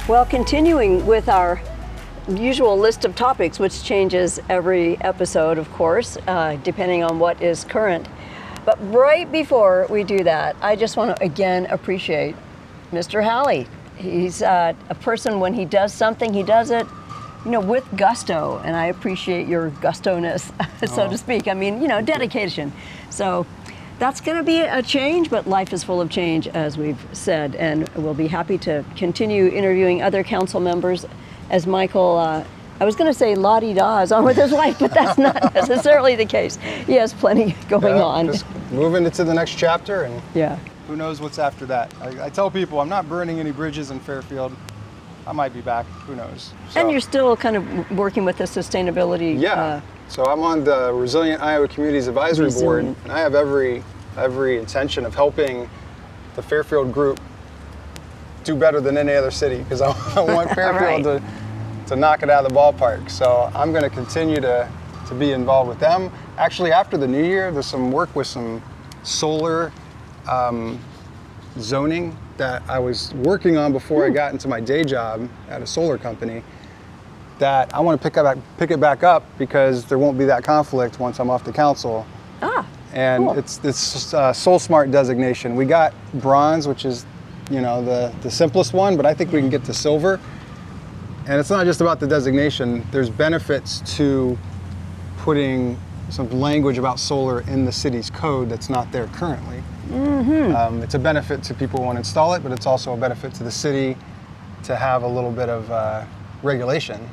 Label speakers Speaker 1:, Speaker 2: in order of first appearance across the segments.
Speaker 1: Well, continuing with our usual list of topics, which changes every episode, of course, depending on what is current. But right before we do that, I just want to again appreciate Mr. Halley. He's a person, when he does something, he does it, with gusto, and I appreciate your gusto-ness, so to speak. I mean, dedication. So that's going to be a change, but life is full of change, as we've said, and we'll be happy to continue interviewing other council members as Michael, I was going to say la-di-da is on with his life, but that's not necessarily the case. He has plenty going on.
Speaker 2: Just moving into the next chapter, and
Speaker 1: yeah.
Speaker 2: Who knows what's after that. I tell people I'm not burning any bridges in Fairfield. I might be back, who knows. So.
Speaker 1: And you're still kind of working with the sustainability.
Speaker 2: Yeah, so I'm on the Resilient Iowa Communities Advisory Board, and I have every intention of helping the Fairfield group do better than any other city, because I want Fairfield
Speaker 1: right.
Speaker 2: to knock it out of the ballpark. So I'm going to continue to be involved with them. Actually, after the new year, there's some work with some solar zoning that I was working on before I got into my day job at a solar company, that I want to pick it back up, because there won't be that conflict once I'm off the council. And cool. It's Soul Smart designation. We got bronze, which is the simplest one, but I think we can get to silver. And it's not just about the designation. There's benefits to putting some language about solar in the city's code that's not there currently. Mm-hmm. It's a benefit to people who want to install it, but it's also a benefit to the city to have a little bit of regulation.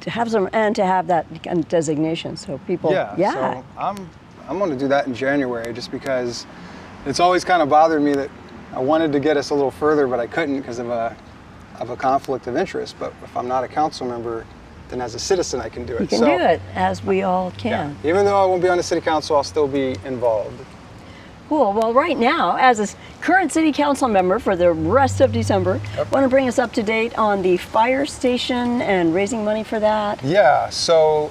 Speaker 1: To have some, and to have that kind of designation, so people. Yeah.
Speaker 2: So I'm going to do that in January, just because it's always kind of bothered me that I wanted to get us a little further, but I couldn't because of a conflict of interest. But if I'm not a council member, then as a citizen I can do it.
Speaker 1: You can do it, as we all can.
Speaker 2: Yeah. Even though I won't be on the city council, I'll still be involved.
Speaker 1: Cool. Well, right now, as a current city council member for the rest of December, want to bring us up to date on the fire station and raising money for that?
Speaker 2: Yeah. So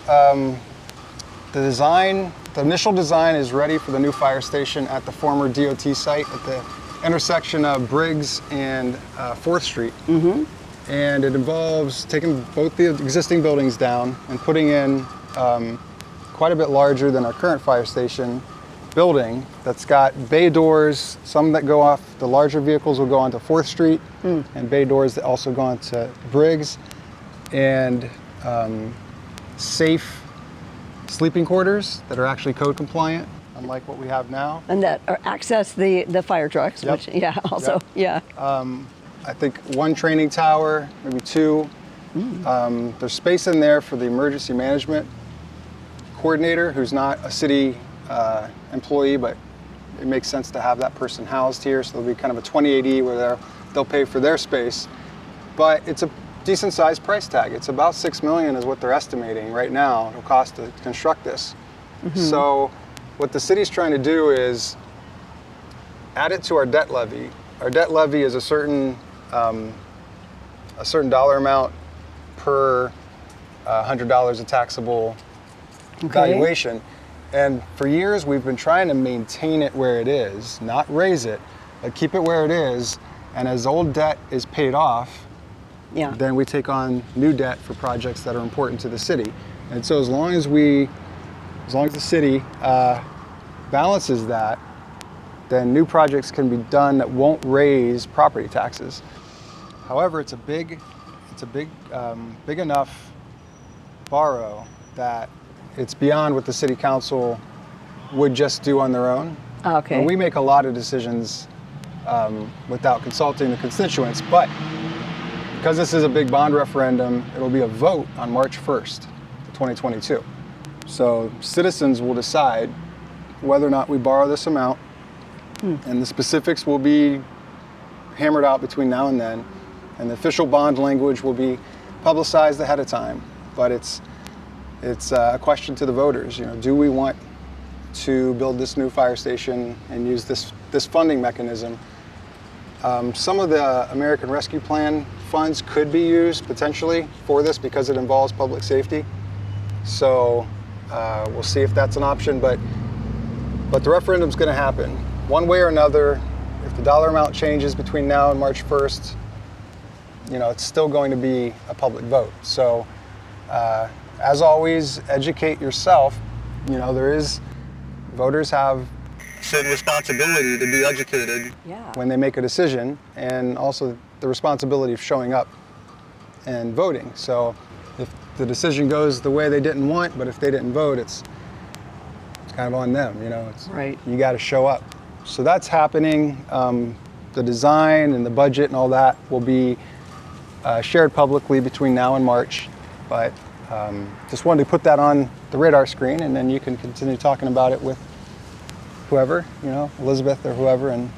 Speaker 2: the initial design is ready for the new fire station at the former DOT site at the intersection of Briggs and 4th Street. Mm-hmm. And it involves taking both the existing buildings down and putting in quite a bit larger than our current fire station building that's got bay doors. Some that go off, the larger vehicles will go onto 4th Street, and bay doors that also go onto Briggs, and safe sleeping quarters that are actually code compliant, unlike what we have now.
Speaker 1: And that access the fire trucks,
Speaker 2: Yep.
Speaker 1: which, also.
Speaker 2: I think one training tower, maybe two. There's space in there for the emergency management coordinator, who's not a city employee, but it makes sense to have that person housed here. So there'll be kind of a 2080 where they'll pay for their space. But it's a decent sized price tag. It's about $6 million is what they're estimating right now it'll cost to construct this. Mm-hmm. So what the city's trying to do is add it to our debt levy. Our debt levy is a certain dollar amount per $100 of taxable valuation. And for years we've been trying to maintain it where it is, not raise it, but keep it where it is. And as old debt is paid off, then we take on new debt for projects that are important to the city. And so as long as the city balances that, then new projects can be done that won't raise property taxes. However, it's a big enough borrow that it's beyond what the city council would just do on their own.
Speaker 1: Okay.
Speaker 2: And we make a lot of decisions without consulting the constituents, but because this is a big bond referendum, it'll be a vote on March 1st, 2022. So citizens will decide whether or not we borrow this amount, and the specifics will be hammered out between now and then, and the official bond language will be publicized ahead of time. But it's a question to the voters. Do we want to build this new fire station and use this funding mechanism? Some of the American Rescue Plan funds could be used potentially for this because it involves public safety. So we'll see if that's an option, but the referendum's going to happen. One way or another, if the dollar amount changes between now and March 1st, it's still going to be a public vote. So as always, educate yourself. Voters have certain responsibility to be educated when they make a decision, and also the responsibility of showing up and voting. So if the decision goes the way they didn't want, but if they didn't vote, it's kind of on them,
Speaker 1: Right.
Speaker 2: You got to show up. So that's happening. The design and the budget and all that will be shared publicly between now and March, but just wanted to put that on the radar screen, and then you can continue talking about it with whoever, Elizabeth or whoever in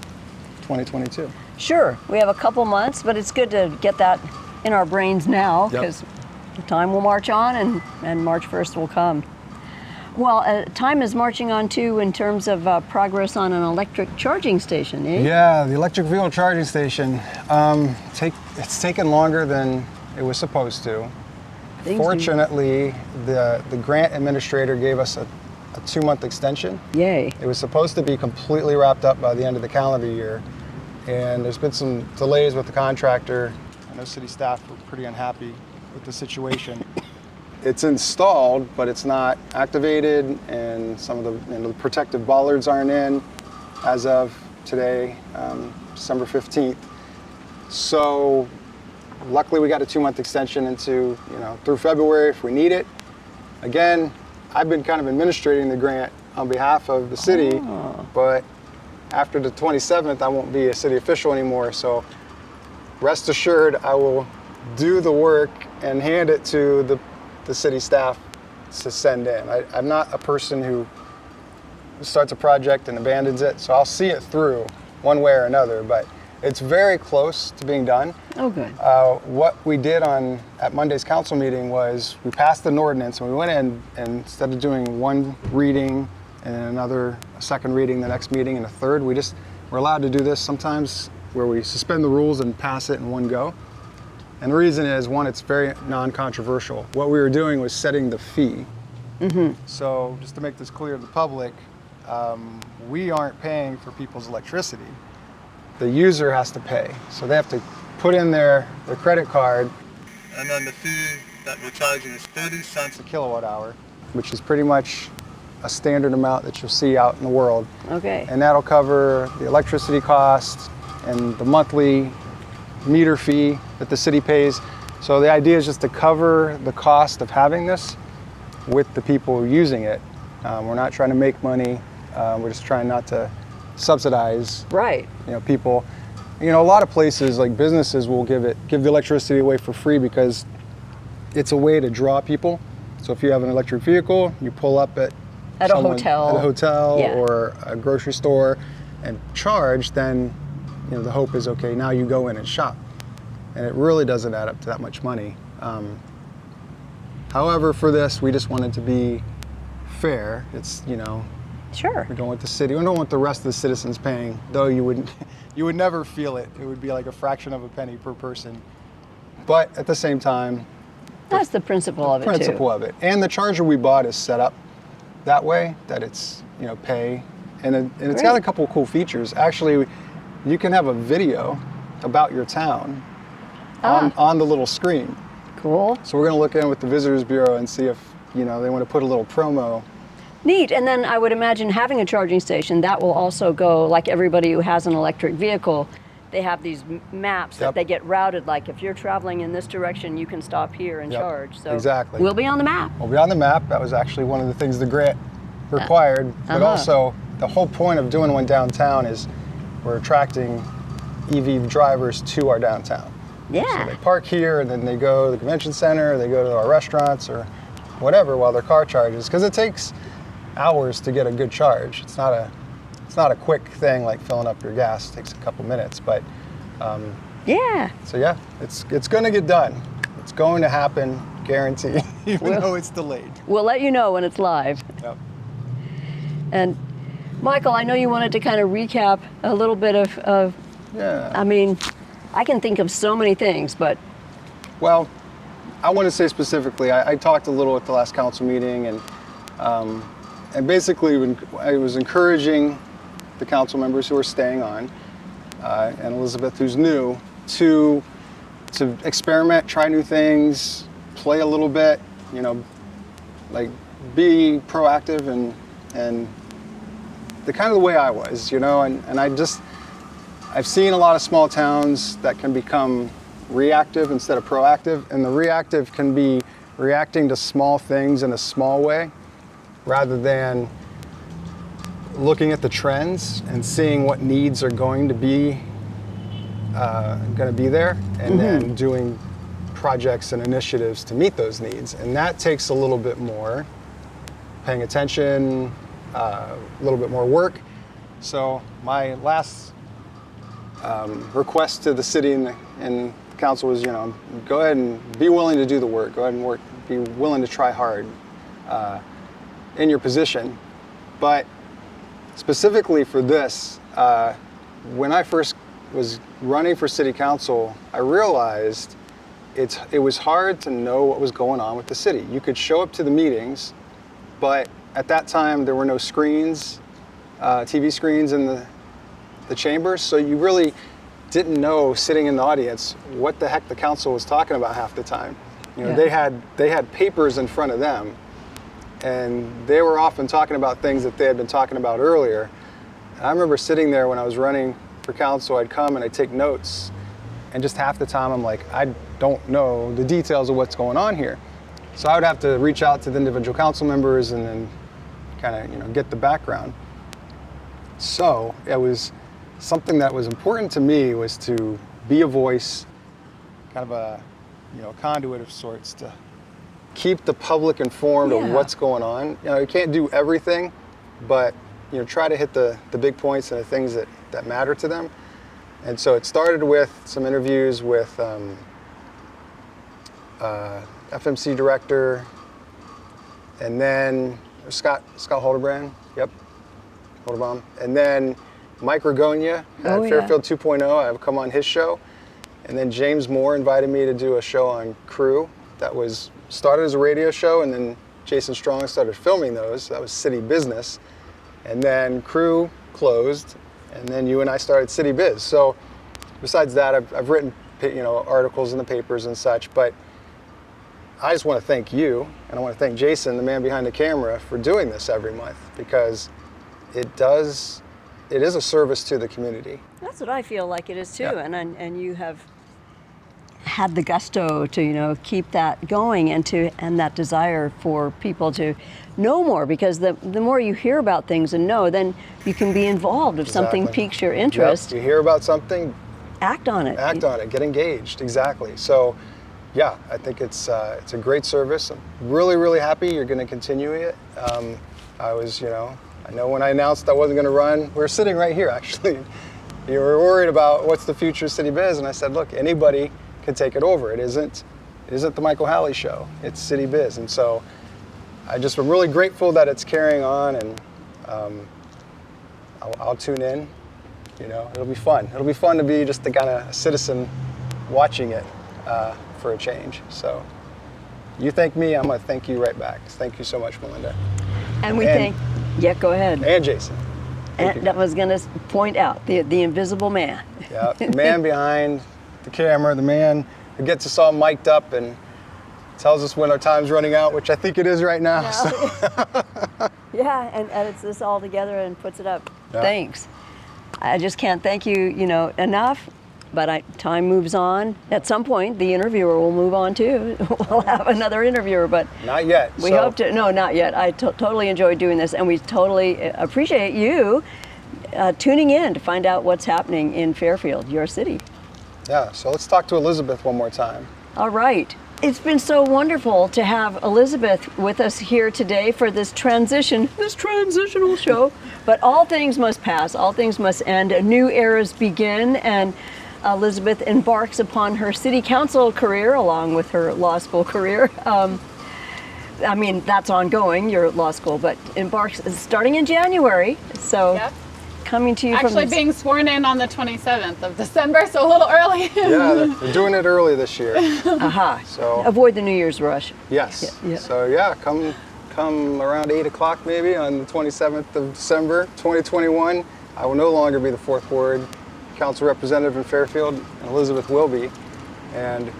Speaker 2: 2022.
Speaker 1: Sure, we have a couple months, but it's good to get that in our brains now, because the time will march on and March 1st will come. Well, time is marching on too in terms of progress on an electric charging station, eh?
Speaker 2: Yeah, the electric vehicle charging station. It's taken longer than it was supposed to. Fortunately, the grant administrator gave us a 2-month extension.
Speaker 1: Yay.
Speaker 2: It was supposed to be completely wrapped up by the end of the calendar year, and there's been some delays with the contractor. I know city staff were pretty unhappy with the situation. It's installed, but it's not activated, and some of the protective bollards aren't in as of today, December 15th. So luckily we got a 2-month extension into, through February if we need it. Again, I've been kind of administrating the grant on behalf of the city, but after the 27th, I won't be a city official anymore. So rest assured, I will do the work and hand it to the city staff to send in. I'm not a person who starts a project and abandons it, so I'll see it through one way or another, but it's very close to being done.
Speaker 1: Oh, good.
Speaker 2: What we did at Monday's council meeting was we passed an ordinance, and we went in, and instead of doing one reading and a second reading the next meeting and a third, we're allowed to do this sometimes where we suspend the rules and pass it in one go. And the reason is, one, it's very non-controversial. What we were doing was setting the fee. Mm-hmm. So just to make this clear to the public, we aren't paying for people's electricity. The user has to pay. So they have to put in their credit card, and then the fee that we're charging is 30 cents a kilowatt hour, which is pretty much a standard amount that you'll see out in the world.
Speaker 1: Okay.
Speaker 2: And that'll cover the electricity cost and the monthly meter fee that the city pays. So the idea is just to cover the cost of having this with the people using it. We're not trying to make money. We're just trying not to subsidize people. A lot of places, like businesses, will give the electricity away for free because it's a way to draw people. So if you have an electric vehicle, you pull up at a hotel or a grocery store and charge, then the hope is, okay, now you go in and shop. And it really doesn't add up to that much money. However, for this, we just wanted to be fair. It's,
Speaker 1: Sure.
Speaker 2: we don't want the city, we don't want the rest of the citizens paying, though you would never feel it. It would be like a fraction of a penny per person. But at the same time,
Speaker 1: that's the principle of it.
Speaker 2: And the charger we bought is set up that way that it's, pay. And it's got a couple of cool features. Actually, you can have a video about your town on the little screen.
Speaker 1: Cool.
Speaker 2: So we're going to look in with the Visitors Bureau and see if, they want to put a little promo.
Speaker 1: Neat. And then I would imagine having a charging station, that will also go, like everybody who has an electric vehicle, they have these maps that they get routed. Like if you're traveling in this direction, you can stop here and charge. So
Speaker 2: exactly.
Speaker 1: We'll be on the map.
Speaker 2: We'll be on the map. That was actually one of the things the grant required. But also, the whole point of doing one downtown is we're attracting EV drivers to our downtown.
Speaker 1: Yeah.
Speaker 2: So they park here, and then they go to the convention center, they go to our restaurants or whatever while their car charges, because it takes hours to get a good charge. It's not a quick thing like filling up your gas. It takes a couple minutes, but so it's going to get done. It's going to happen, guarantee, even though it's delayed. We'll
Speaker 1: let you know when it's live.
Speaker 2: Yep.
Speaker 1: And Michael, I know you wanted to kind of recap a little bit of I mean, I can think of so many things, but
Speaker 2: well, I want to say specifically, I talked a little at the last council meeting, and basically I was encouraging the council members who are staying on, and Elizabeth, who's new, to to experiment, try new things, play a little bit, you know, like be proactive and the kind of the way I was, you know, and I've seen a lot of small towns that can become reactive instead of proactive, and the reactive can be reacting to small things in a small way rather than looking at the trends and seeing what needs are going to be there, and then doing projects and initiatives to meet those needs. And that takes a little bit more paying attention, a little bit more work. So my last request to the city and council was, you know, go ahead and be willing to do the work. Go ahead and work. Be willing to try hard in your position. But specifically for this, when I first was running for city council, I realized it was hard to know what was going on with the city. You could show up to the meetings, but at that time there were no screens, TV screens in the chambers, so you really didn't know, sitting in the audience, what the heck the council was talking about half the time. You know,
Speaker 1: Yeah.
Speaker 2: they had papers in front of them, and they were often talking about things that they had been talking about earlier. And I remember sitting there when I was running for council, I'd come and I'd take notes, and just half the time I'm like, I don't know the details of what's going on here. So I would have to reach out to the individual council members and then kind of, you know, get the background. So it was something that was important to me, was to be a voice, kind of a, you know, conduit of sorts, to keep the public informed of what's going on. You know, you can't do everything, but, you know, try to hit the big points and the things that matter to them. And so it started with some interviews with FMC director, and then Scott Holderbrand, Holderbaum, and then Mike Ragonia at Fairfield 2.0. I've come on his show, and then James Moore invited me to do a show on Crew that was started as a radio show, and then Jason Strong started filming those. That was City Business, and then Crew closed, and then you and I started CityBiz. So besides that, I've written, you know, articles in the papers and such, but I just want to thank you, and I want to thank Jason, the man behind the camera, for doing this every month, because it is a service to the community.
Speaker 1: That's what I feel like it is too,
Speaker 2: Yeah.
Speaker 1: and you have had the gusto to, you know, keep that going, and that desire for people to know more, because the more you hear about things and know, then you can be involved. If something
Speaker 2: Exactly.
Speaker 1: piques your interest,
Speaker 2: Yep. You hear about something,
Speaker 1: act on it.
Speaker 2: act on it, get engaged. Exactly. So, yeah, I think it's a great service. I'm really, really happy you're going to continue it. I know when I announced I wasn't going to run, we were sitting right here actually. You were worried about what's the future of CityBiz, and I said, look, anybody can take it over. It isn't the Michael Halley show. It's CityBiz, and so I'm really grateful that it's carrying on, and I'll tune in. You know, it'll be fun. It'll be fun to be just the kind of citizen watching it for a change. So you thank me, I'm going to thank you right back. Thank you so much, Melinda.
Speaker 1: And we thank. Yeah, go ahead.
Speaker 2: And Jason.
Speaker 1: And that was going to point out the invisible man.
Speaker 2: Yeah, the man behind the camera, the man who gets us all mic'd up and tells us when our time's running out, which I think it is right now.
Speaker 1: Yeah,
Speaker 2: So.
Speaker 1: yeah, and edits this all together and puts it up.
Speaker 2: Yeah.
Speaker 1: Thanks. I just can't thank you, enough. But time moves on. At some point, the interviewer will move on too. We'll have another interviewer, but
Speaker 2: Not yet.
Speaker 1: we hope to. No, not yet. I totally enjoyed doing this, and we totally appreciate you tuning in to find out what's happening in Fairfield, your city.
Speaker 2: Yeah, so let's talk to Elizabeth one more time.
Speaker 1: All right. It's been so wonderful to have Elizabeth with us here today for this transitional show. But all things must pass, all things must end, new eras begin, and Elizabeth embarks upon her city council career along with her law school career. That's ongoing, your law school, but embarks starting in January. So
Speaker 3: Yep.
Speaker 1: coming to you
Speaker 3: Actually
Speaker 1: from
Speaker 3: being sworn in on the 27th of December, so a little early.
Speaker 2: Yeah, they're doing it early this year.
Speaker 1: Aha.
Speaker 2: So
Speaker 1: Avoid the New Year's rush.
Speaker 2: yes.
Speaker 1: Yeah.
Speaker 2: So yeah, come around 8 o'clock maybe on the 27th of December 2021. I will no longer be the 4th Ward Council representative in Fairfield, and Elizabeth will be. and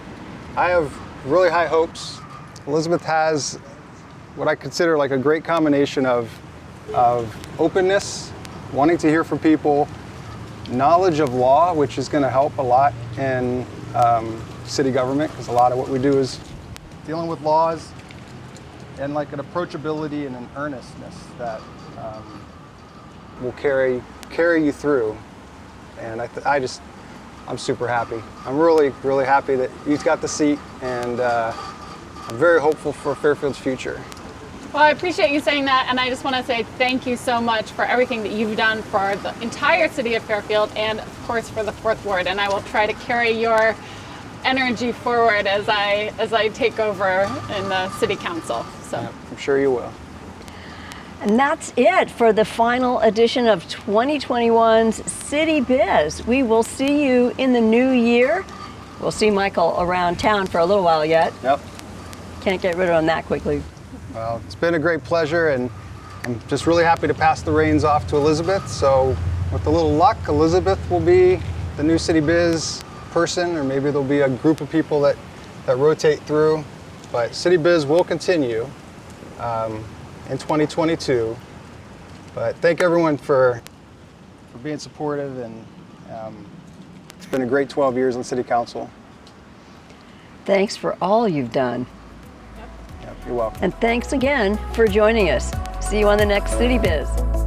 Speaker 2: I have really high hopes. Elizabeth has what I consider like a great combination of openness, wanting to hear from people, knowledge of law, which is going to help a lot in city government, because a lot of what we do is dealing with laws, and like an approachability and an earnestness that will carry you through. And I'm super happy. I'm really, really happy that you got the seat, and I'm very hopeful for Fairfield's future.
Speaker 3: Well, I appreciate you saying that, and I just want to say thank you so much for everything that you've done for the entire city of Fairfield, and of course for the 4th Ward. And I will try to carry your energy forward as I take over in the city council. So
Speaker 2: Yeah, I'm sure you will.
Speaker 1: And that's it for the final edition of 2021's CityBiz. We will see you in the new year. We'll see Michael around town for a little while yet.
Speaker 2: Yep.
Speaker 1: Can't get rid of him that quickly.
Speaker 2: Well, it's been a great pleasure, and I'm just really happy to pass the reins off to Elizabeth. So with a little luck, Elizabeth will be the new CityBiz person, or maybe there'll be a group of people that rotate through. But CityBiz will continue in 2022. But thank everyone for being supportive, and it's been a great 12 years on City Council.
Speaker 1: Thanks for all you've done.
Speaker 2: Yep, you're welcome.
Speaker 1: And thanks again for joining us. See you on the next CityBiz.